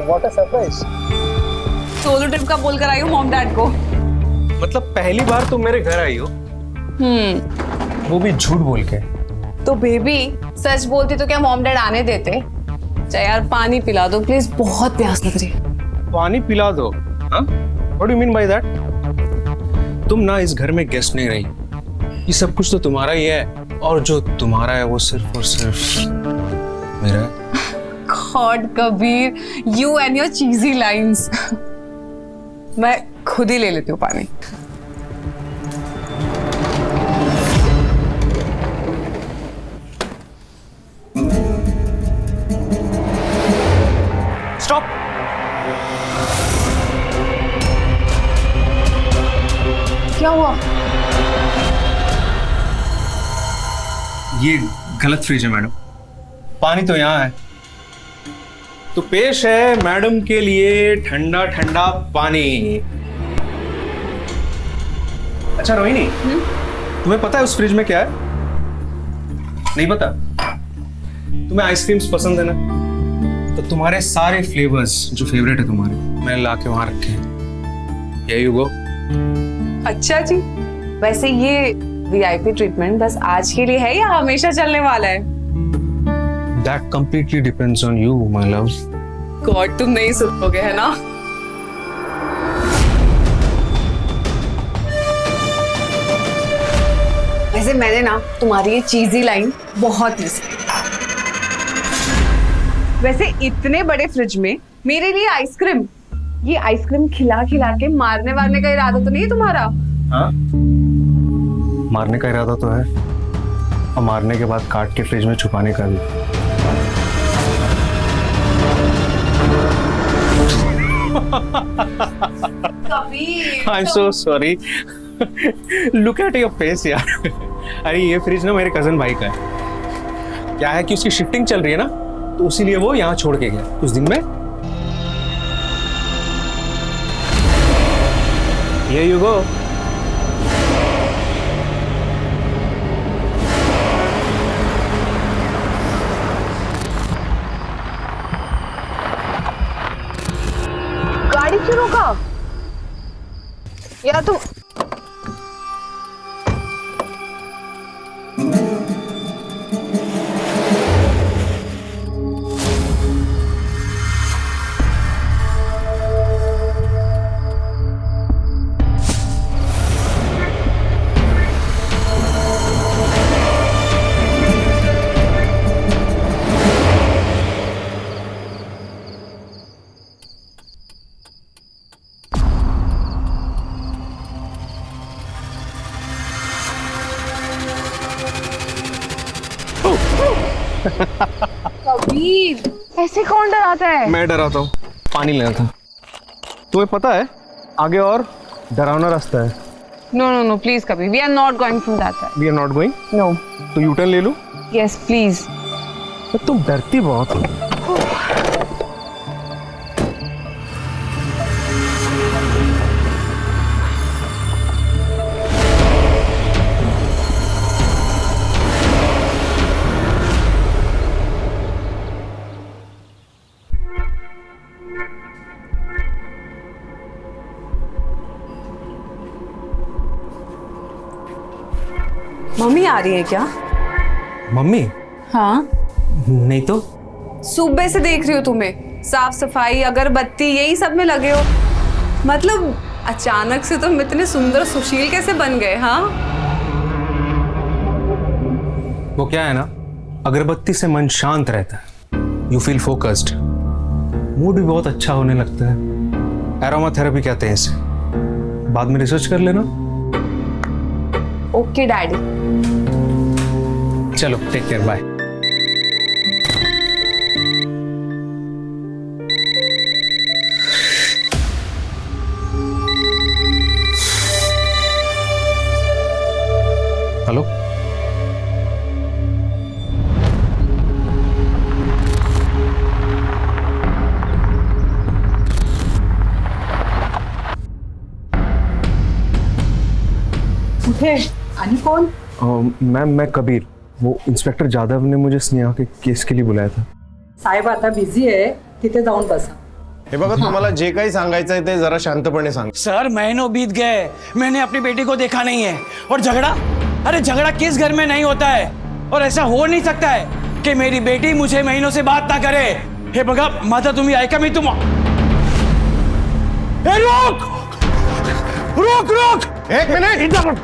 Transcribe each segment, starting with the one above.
What a surprise. Solo trip का बोल कर आई हूँ मॉम डैड को। मतलब पहली बार तुम मेरे घर आई हो, वो भी झूठ बोल के। तो बेबी सच बोलती तो क्या मॉम डैड आने देते? चाहे यार पानी पिला दो प्लीज, बहुत प्यास लग रही है। पानी पिला दो? हाँ, what do you mean by that? तुम ना इस घर में गेस्ट नहीं रही, ये सब कुछ तो तुम्हारा ही है, और जो तुम्हारा है वो सिर्फ और सिर्फ मेरा है। God Kabir, you and your cheesy lines. मैं खुद ही ले लेती हूँ पानी। स्टॉप। क्या हुआ? ये गलत फ्रिज है मैडम, पानी तो यहाँ है। तो पेश है मैडम के लिए ठंडा ठंडा पानी। अच्छा रोहिणी, तुम्हें पता है उस फ्रिज में क्या है? नहीं पता? तुम्हें आइसक्रीम्स पसंद है ना, तो तुम्हारे सारे फ्लेवर्स जो फेवरेट है तुम्हारे, मैंने ला के वहां रखे हैं। Here you go। अच्छा जी, वैसे ये वीआईपी ट्रीटमेंट बस आज के लिए है या हमेशा चलने वाला है? That completely depends on you, my love। God, तुम नहीं सुनोगे है ना? वैसे मैंने ना तुम्हारी ये चीजी लाइन बहुत मिस की। वैसे इतने बड़े फ्रिज में मेरे लिए आइसक्रीम, ये आइसक्रीम खिला खिला के मारने वारने का इरादा तो नहीं है तुम्हारा? हाँ, मारने का इरादा तो है, और मारने के बाद काट के फ्रिज में छुपाने का भी। Kabir, I'm so sorry। Look at your face यार। अरे ये फ्रिज ना मेरे कजन भाई का है। क्या है कि उसकी शिफ्टिंग चल रही है ना, तो इसीलिए वो यहाँ छोड़ के गया उस दिन में। Here you go। गाड़ी क्यों रोका यार तुम? कबीर, ऐसे कौन डराता है? मैं डराता हूँ, पानी लेना था। तुम्हें पता है आगे और डरावना रास्ता है। No no no please Kabir, we are not going through that way. We are not going. No. तो यू टर्न ले लो। Yes please. तुम डरती बहुत हो। मम्मी आ रही है क्या? मम्मी? हाँ, नहीं तो। सुबह से देख रही हो तुम्हें, साफ सफाई अगरबत्ती यही सब में लगे हो। मतलब अचानक से तुम इतने सुंदर सुशील कैसे बन गए? हाँ, वो क्या है ना, अगरबत्ती से मन शांत रहता है, यू फील फोकस्ड, मूड भी बहुत अच्छा होने लगता है। एरोमा थेरेपी कहते हैं इसे, बाद में रिसर्च कर लेना। Okay daddy. चलो टेक केयर, बाय। हेलो, उठे। आणि कोण? मैम मैं कबीर, वो इंस्पेक्टर जाधव ने मुझे स्नेहा के केस के लिए बुलाया था। साहेब आता बिझी आहे, तिथे जाऊन बसा। हे बघा, तुम्हाला जे काही सांगायचं आहे ते जरा शांतपणे सांग. सर महीनों बीत गए, मैंने अपनी बेटी को देखा नहीं है. और झगड़ा, अरे झगड़ा किस घर में नहीं होता है. और ऐसा हो नहीं सकता है कि मेरी बेटी मुझे महीनों से बात ना करे. हे बघा माझा तुम्ही ऐका, मी तुम रोक रोक रोक. एक मिनट.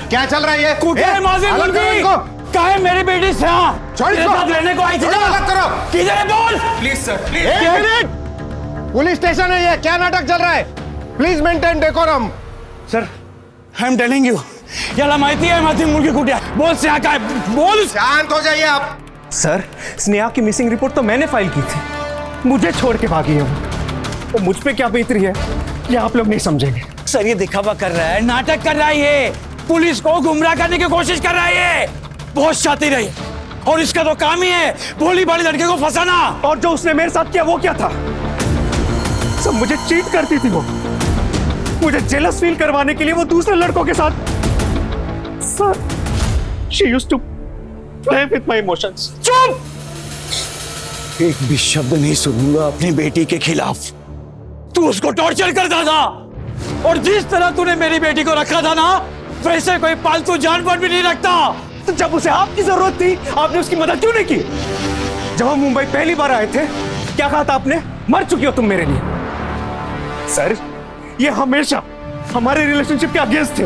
क्या चल रहा है ये? कुठे है माझी अलग करो मुलगी? इनको. कहाँ है मेरी बेटी? छोड़ तेरे इसको. साथ रहने को आई थी ना. अलग करो. किधर है बोल. Please sir, please. एक मिनट. पुलिस स्टेशन है ये, क्या नाटक चल रहा है? Please maintain decorum. Sir I am telling you, याला माहिती आहे माझी मुलगी कुठे आहे. बोल से काय बोल. शांत हो जाइए आप. सर, स्नेहा की मिसिंग रिपोर्ट तो मैंने फाइल की थी. मुझे छोड़ के भागी है वो. तो मुझ पे क्या बेहतरी है ये आप लोग नहीं समझेंगे. सर ये दिखावा कर रहा है, नाटक कर रहा है ये. पुलिस को गुमराह करने की कोशिश कर रहा है ये. बहुत शातिर है ये. और इसका तो काम ही है भोली भाली लड़के को फंसाना. और जो उसने मेरे साथ किया वो क्या था? सब मुझे चीट करती थी वो. मुझे जेलस फील करवाने के लिए वो दूसरे लड़कों के साथ. Sir, she used to play with my emotions. चुप. एक भी शब्द नहीं सुनूंगा अपनी बेटी के खिलाफ. तू उसको टॉर्चर करता था. और जिस तरह तूने मेरी बेटी को रखा था ना, वैसे कोई पालतू जानवर भी नहीं रखता. तो जब उसे आपकी जरूरत थी आपने उसकी मदद क्यों नहीं की? जब हम मुंबई पहली बार आए थे क्या कहा था आपने? मर चुकी हो तुम मेरे लिए. सर, ये हमेशा हमारे रिलेशनशिप के अगेंस्ट थे.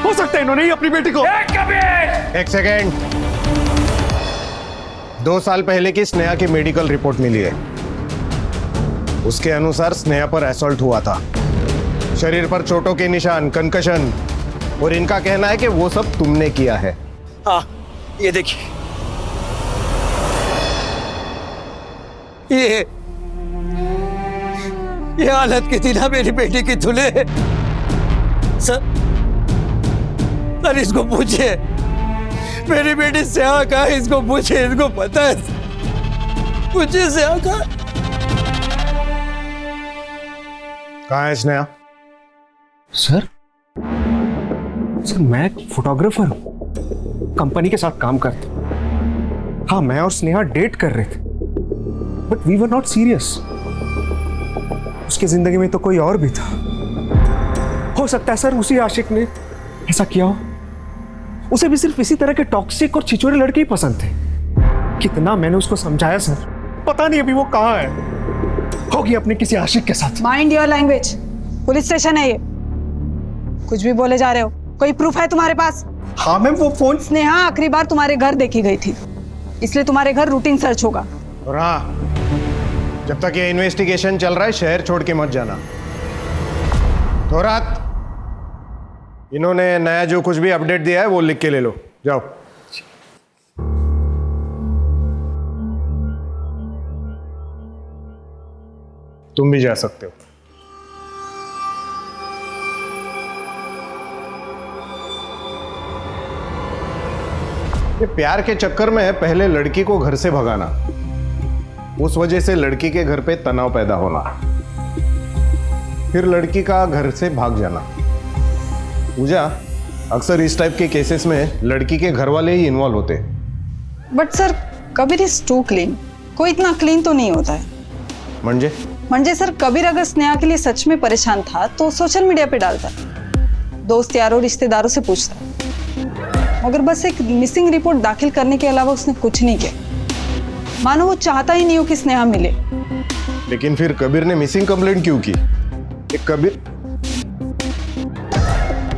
हो सकता है इन्होंने ही अपनी बेटी को. एक सेकेंड. 2 साल पहले की स्नेहा की मेडिकल रिपोर्ट मिली है. उसके अनुसार स्नेहा पर असॉल्ट हुआ था. शरीर पर चोटों के निशान, कंकशन. और इनका कहना है कि वो सब तुमने किया है. हाँ ये देखिए, ये हालत की थी ना मेरी बेटी की धुले. सर इसको पूछिए, मेरी बेटी स्नेहा का है, इसको पूछिए, इसको पता है. पूछिए स्नेहा का. कहाँ है स्नेहा? सर, मैं एक फोटोग्राफर हूं, कंपनी के साथ काम करता हूं. हाँ, मैं और स्नेहा डेट कर रहे थे, but we were not serious. उसकी जिंदगी में तो कोई और भी था. हो सकता है सर उसी आशिक ने ऐसा किया हो. उसे भी सिर्फ इसी तरह के टॉक्सिक और छिछोरे लड़के ही पसंद थे. कितना मैंने उसको समझाया सर, पता नहीं अभी वो कहाँ है. होगी अपने किसी आशिक के साथ. Mind your language. Police station है ये. कुछ भी बोले जा रहे हो. कोई प्रूफ है तुम्हारे पास? हाँ मैम, वो फोन. स्नेहा आखिरी बार तुम्हारे घर देखी गई थी, इसलिए तुम्हारे घर रूटीन सर्च होगा. और हाँ, जब तक ये इन्वेस्टिगेशन चल रहा है शहर छोड़ के मत जाना. तो रात इन्होंने नया जो कुछ भी अपडेट दिया है वो लिख के ले लो. जाओ. तुम भी जा सकते हो. ये प्यार के चक्कर में पहले लड़की को घर से भगाना, उस वजह से लड़की के घर पे तनाव पैदा होना, फिर लड़की का घर से भाग जाना. पूजा, अक्सर इस टाइप के केसेस में लड़की के घर वाले ही इन्वॉल्व होते. But sir, Kabir is too clean. कोई इतना क्लीन तो नहीं होता है. म्हणजे सर, कबीर अगर स्नेहा के लिए सच में परेशान था तो सोशल मीडिया पे डालता, दोस्त यारों रिश्तेदारों से पूछता, मगर बस एक मिसिंग रिपोर्ट दाखिल करने के अलावा उसने कुछ नहीं किया. मानो वो चाहता ही नहीं हो कि स्नेहा मिले. लेकिन फिर कबीर ने मिसिंग कंप्लेंट क्यों की? कबीर.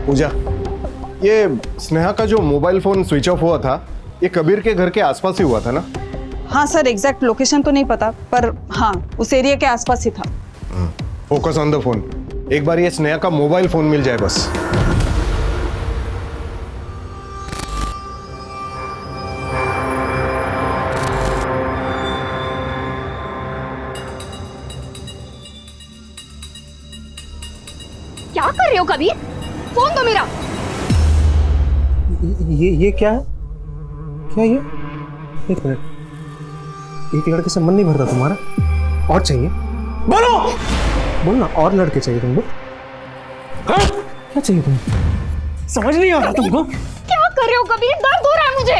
पूजा, ये स्नेहा का जो मोबाइल फोन स्विच ऑफ हुआ था, ये कबीर के घर के आसपास ही हुआ था ना? हाँ सर, एग्जैक्ट लोकेशन तो नहीं पता, पर हाँ उस एरिया के आसपास ही था. Focus on the phone. एक बार ये स्नेहा का मोबाइल फोन मिल जाए बस. क्या कर रहे हो कबीर? फोन दो मेरा. ये क्या है? क्या ये? एक मिनट. एक लड़के से मन नहीं भरता तुम्हारा? और चाहिए? बोलो. बोलना. और लड़के चाहिए तुमको? हाँ? क्या चाहिए तुम्हें? समझ नहीं आ रहा तुमको? क्या कर रहे हो कबीर? दर्द हो रहा है मुझे.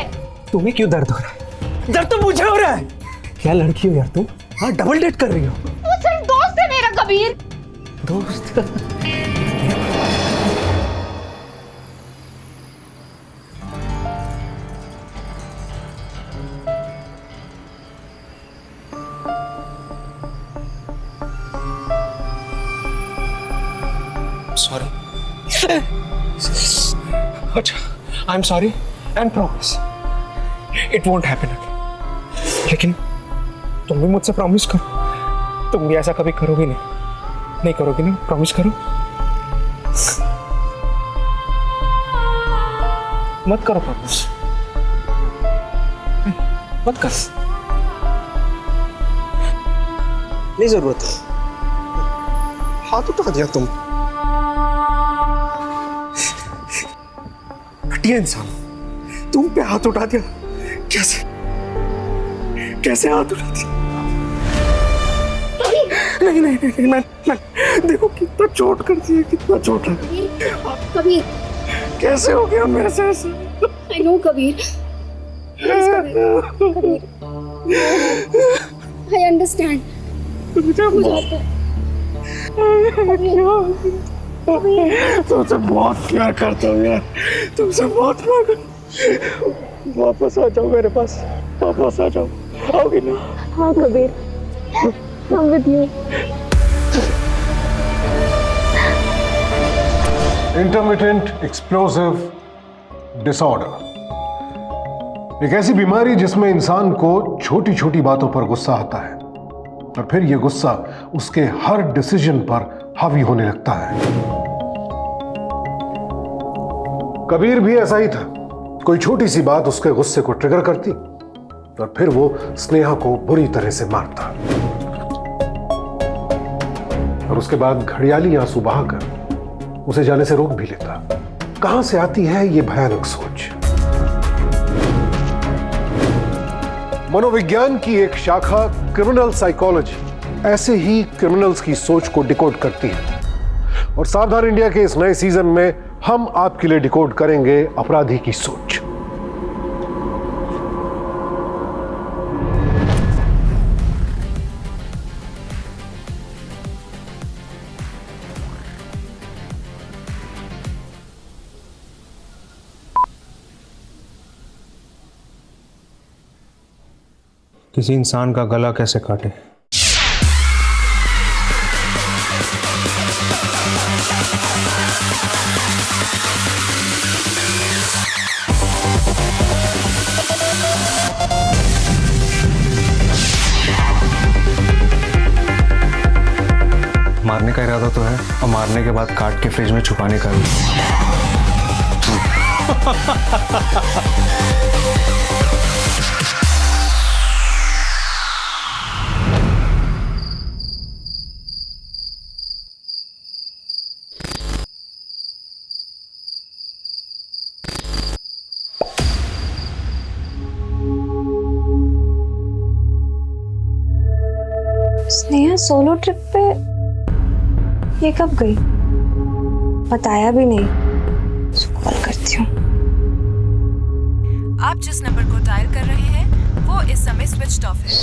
तुम्हें क्यों दर्द हो रहा है? दर्द तो मुझे हो रहा है. क्या लड़की हो यार तुम? हाँ, डबल डेट कर रही हो? वो सिर्फ दोस्त है मेरा कबीर। दोस्त? सॉरी। अच्छा, I am sorry and promise it won't happen again. लेकिन तुम भी मुझसे प्रॉमिस करो, तुम भी ऐसा कभी करोगी नहीं करोगी ना? प्रॉमिस करो। मत करो प्रॉमिस, मत कर, नहीं जरूरत है। हाथ उठा दिया तुम, घटिया इंसान, तुम पे हाथ उठा दिया। कैसे कैसे हाथ उठा दिया? नहीं, मैं देखो कितना चोट कर दिया, कितना चोट लगा। कबीर, कैसे हो गया मेरे से ऐसा? I know Kabir. Please, Kabir. I understand। तुमसे बहुत प्यार करता हूँ यार, तुमसे बहुत प्यार करता। वापस आ जाओ मेरे पास, वापस आ जाओ, आओगे ना? हाँ Kabir, I'm with you। Intermittent explosive disorder एक ऐसी बीमारी जिसमें इंसान को छोटी छोटी बातों पर गुस्सा आता है और फिर यह गुस्सा उसके हर डिसीजन पर हावी होने लगता है। कबीर भी ऐसा ही था। कोई छोटी सी बात उसके गुस्से को ट्रिगर करती और फिर वो स्नेहा को बुरी तरह से मारता और उसके बाद घड़ियाली आंसू बहाकर उसे जाने से रोक भी लेता। कहां से आती है ये भयानक सोच? मनोविज्ञान की एक शाखा क्रिमिनल साइकोलॉजी ऐसे ही क्रिमिनल्स की सोच को डिकोड करती है और सावधान इंडिया के इस नए सीजन में हम आपके लिए डिकोड करेंगे अपराधी की सोच। किसी इंसान का गला कैसे काटे? मारने का इरादा तो है और मारने के बाद काट के फ्रिज में छुपाने का भी। स्नेहा सोलो ट्रिप पे ये कब गई? बताया भी नहीं। कॉल करती हूँ। आप जिस नंबर को डायल कर रहे हैं वो इस समय स्विच्ड ऑफ है।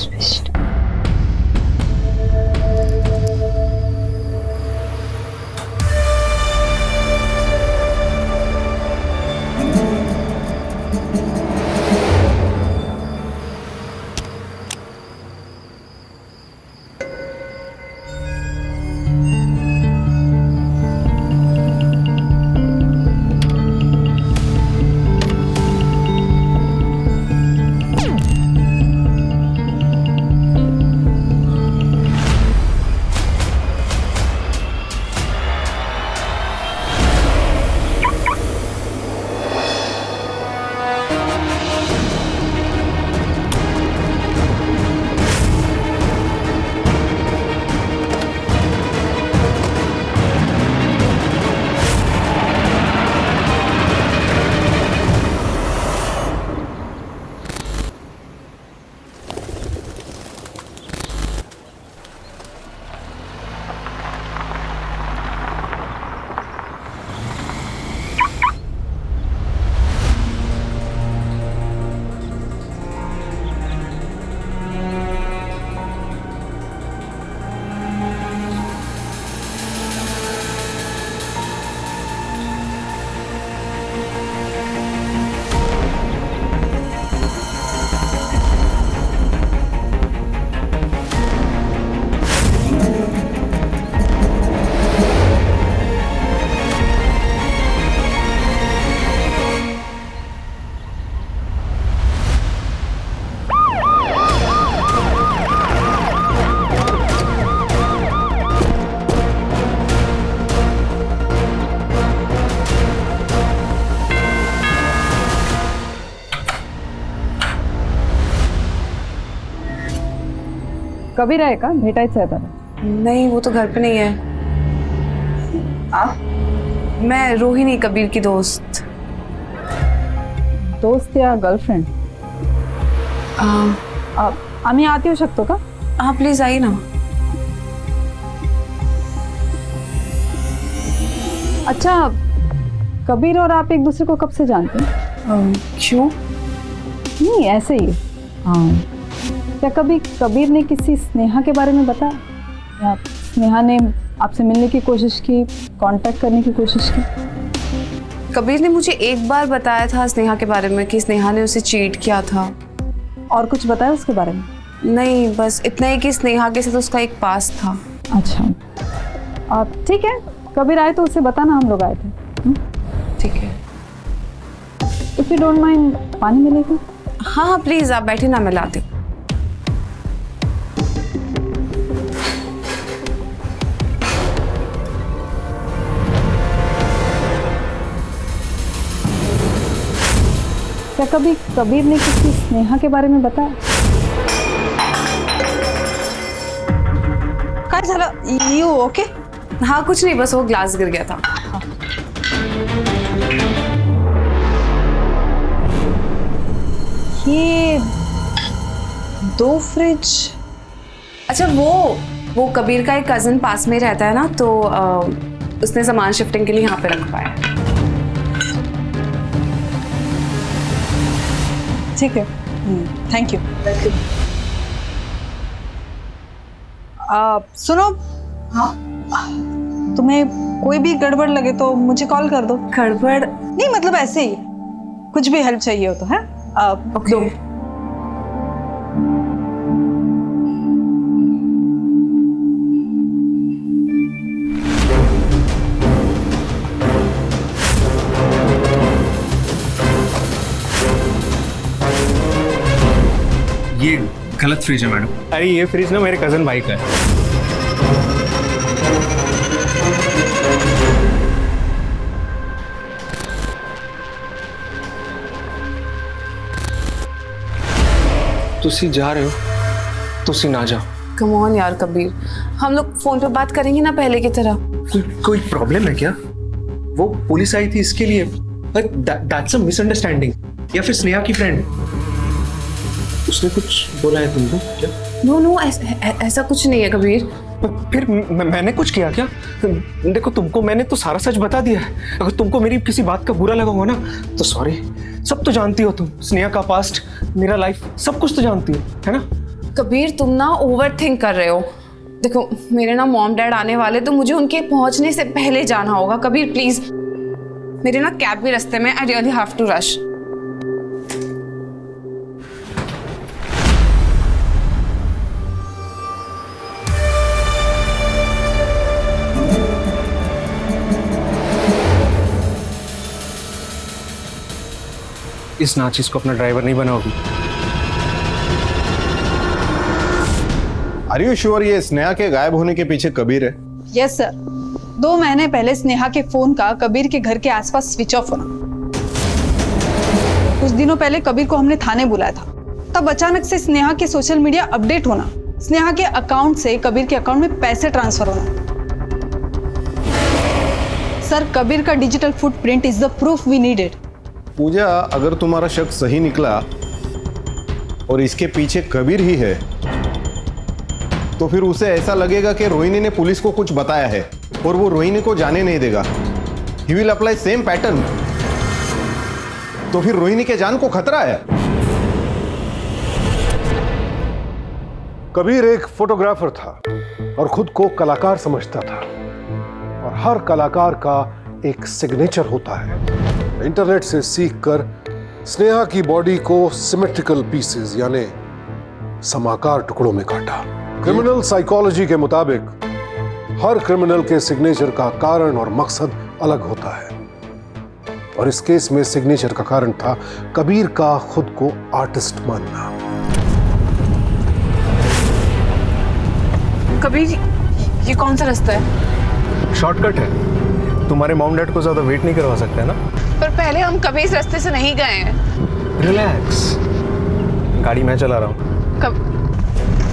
कबीर आहे का? भेटायचं आहे त्याला. नहीं, वो तो घर पे नहीं है. आप? मैं रोहिणी, कबीर की दोस्त. दोस्त या गर्लफ्रेंड? आम्ही आत येऊ शकतो का? हाँ प्लीज आइए ना. अच्छा, कबीर और आप एक दूसरे को कब से जानते हैं? क्यों? नहीं, ऐसे ही. हाँ. क्या कभी कबीर ने किसी स्नेहा के बारे में बताया, या स्नेहा ने आपसे मिलने की कोशिश की, कांटेक्ट करने की कोशिश की? कबीर ने मुझे एक बार बताया था स्नेहा के बारे में कि स्नेहा ने उसे चीट किया था. और कुछ बताया उसके बारे में? नहीं, बस इतना ही कि स्नेहा के साथ उसका एक पास था. अच्छा, आप ठीक है, कबीर आए तो उससे बताना हम लोग आए थे. ठीक है. इफ यू डोंट माइंड, पानी मिलेगा? हाँ हाँ प्लीज, आप बैठे ना, मैं लाती हूँ. क्या कभी कबीर ने किसी स्नेहा के बारे में बताया? काय झालं? You okay? हाँ कुछ नहीं, बस वो ग्लास गिर गया था. ये 2 फ्रिज. अच्छा, वो कबीर का एक कजन पास में ही रहता है ना, तो उसने सामान शिफ्टिंग के लिए यहाँ पे रखवाया है. ठीक है, थैंक यू. सुनो. हाँ, तुम्हें कोई भी गड़बड़ लगे तो मुझे कॉल कर दो. गड़बड़? नहीं, मतलब ऐसे ही कुछ भी हेल्प चाहिए हो तो. है ओके. ये गलत फ्रिज है मैडम. अरे ये फ्रिज ना मेरे कजन भाई का है. तुसी जा रहे हो, तुसी ना जाओ. कम ऑन यार कबीर, हम लोग फोन पे बात करेंगे ना पहले की तरह. कोई प्रॉब्लम है क्या? वो पुलिस आई थी इसके लिए. That's a misunderstanding. या फिर स्नेहा की फ्रेंड, उसने कुछ बोला है तुमको क्या? नो, ऐसा कुछ नहीं है कबीर. फिर मैंने कुछ किया क्या? देखो, तुमको मैंने तो सारा सच बता दिया है. अगर तुमको मेरी किसी बात का बुरा लगा होगा ना तो सॉरी. सब तो जानती हो तुम, स्नेहा का पास्ट, मेरा लाइफ, सब कुछ तो जानती हो, है ना? कबीर तुम ना ओवर थिंक कर रहे हो. देखो, मेरे ना मॉम डैड आने वाले, तो मुझे उनके पहुंचने से पहले जाना होगा. कबीर प्लीज, मेरे ना कैब भी रास्ते में. I really have to rush. इस नाचिस को अपना ड्राइवर नहीं बनाओगी? आर यू श्योर ये स्नेहा के गायब होने के पीछे कबीर है? Yes sir. 2 महीने पहले स्नेहा के फोन का कबीर के घर के आसपास स्विच ऑफ होना. कुछ दिनों पहले कबीर को हमने थाने बुलाया था. तब अचानक से स्नेहा के सोशल मीडिया अपडेट होना, स्नेहा के अकाउंट से कबीर के अकाउंट में पैसे ट्रांसफर होना. सर, कबीर का digital footprint is the proof we needed. Pooja, अगर तुम्हारा शक सही निकला और इसके पीछे कबीर ही है, तो फिर उसे ऐसा लगेगा कि रोहिणी ने पुलिस को कुछ बताया है और वो रोहिणी को जाने नहीं देगा. He will apply same pattern. तो फिर रोहिणी के जान को खतरा है. कबीर एक फोटोग्राफर था और खुद को कलाकार समझता था. और हर कलाकार का एक सिग्नेचर होता है. इंटरनेट से सीखकर स्नेहा की बॉडी को सिमेट्रिकल पीसेस यानी समाकार टुकड़ों में काटा. क्रिमिनल साइकोलॉजी के मुताबिक हर क्रिमिनल के सिग्नेचर का कारण और मकसद अलग होता है. और इस केस में सिग्नेचर का कारण था कबीर का खुद को आर्टिस्ट मानना. कबीर, ये कौन सा रास्ता है? शॉर्टकट है. तुम्हारे मॉम डैड को ज्यादा वेट नहीं करवा सकते, है ना? पर पहले हम कभी इस रास्ते से नहीं गए हैं. रिलैक्स, गाड़ी मैं चला रहा हूँ.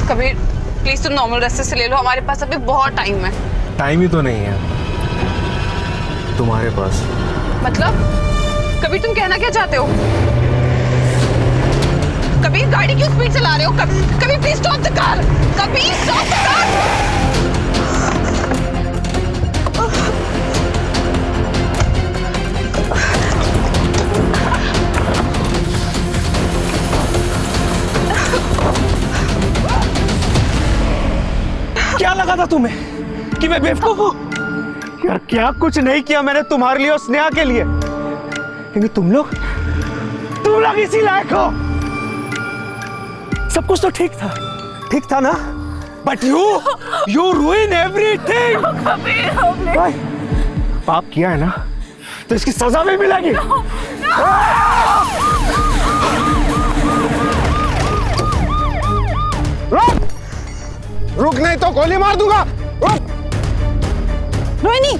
कबीर, प्लीज तुम नॉर्मल रास्ते से ले लो, हमारे पास अभी बहुत टाइम है। टाइम ही तो नहीं है तुम्हारे पास। मतलब कबीर तुम कहना क्या चाहते हो? कबीर गाड़ी क्यों स्पीड चला रहे हो? Kabir please stop the car. Kabir stop the car. क्या लगा था तुम्हें कि मैं बेवकूफ हूं? यार क्या कुछ नहीं किया मैंने तुम्हारे लिए और स्नेहा के लिए, क्योंकि तुम लोग इसी लायक हो। सब कुछ तो ठीक था ना? But you ruin everything। पाप किया है ना तो इसकी सजा भी मिलेगी। रुक नहीं तो गोली मार दूंगा। रुक। रोहिणी,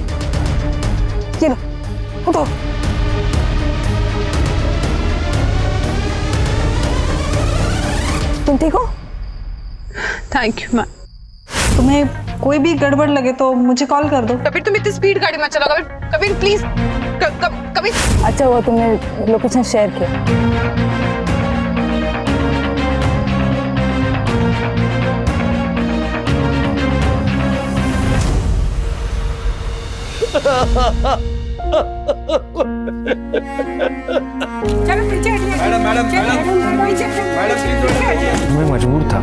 ये लो, उठो। तुम ठीक हो? Thank you ma'am. तुम्हें कोई भी गड़बड़ लगे तो मुझे कॉल कर दो। कबीर तुम इतनी स्पीड गाड़ी मत चलाओ। कबीर प्लीज। कबीर अच्छा हुआ तुमने लोकेशन शेयर किया। मैं मजबूर था।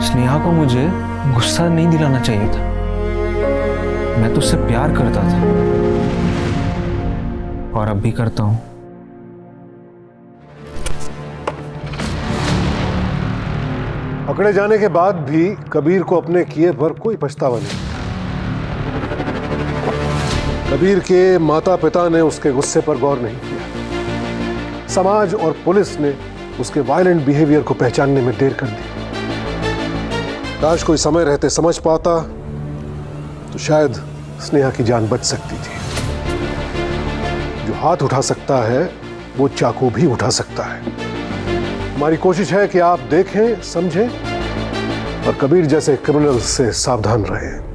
स्नेहा को मुझे गुस्सा नहीं दिलाना चाहिए था। मैं तो उससे प्यार करता था और अब भी करता हूं। पकड़े जाने के बाद भी कबीर को अपने किए पर कोई पछतावा नहीं। कबीर के माता पिता ने उसके गुस्से पर गौर नहीं किया। समाज और पुलिस ने उसके वायलेंट बिहेवियर को पहचानने में देर कर दी। काश कोई समय रहते समझ पाता तो शायद स्नेहा की जान बच सकती थी। जो हाथ उठा सकता है वो चाकू भी उठा सकता है। हमारी कोशिश है कि आप देखें, समझें और कबीर जैसे क्रिमिनल से सावधान रहें।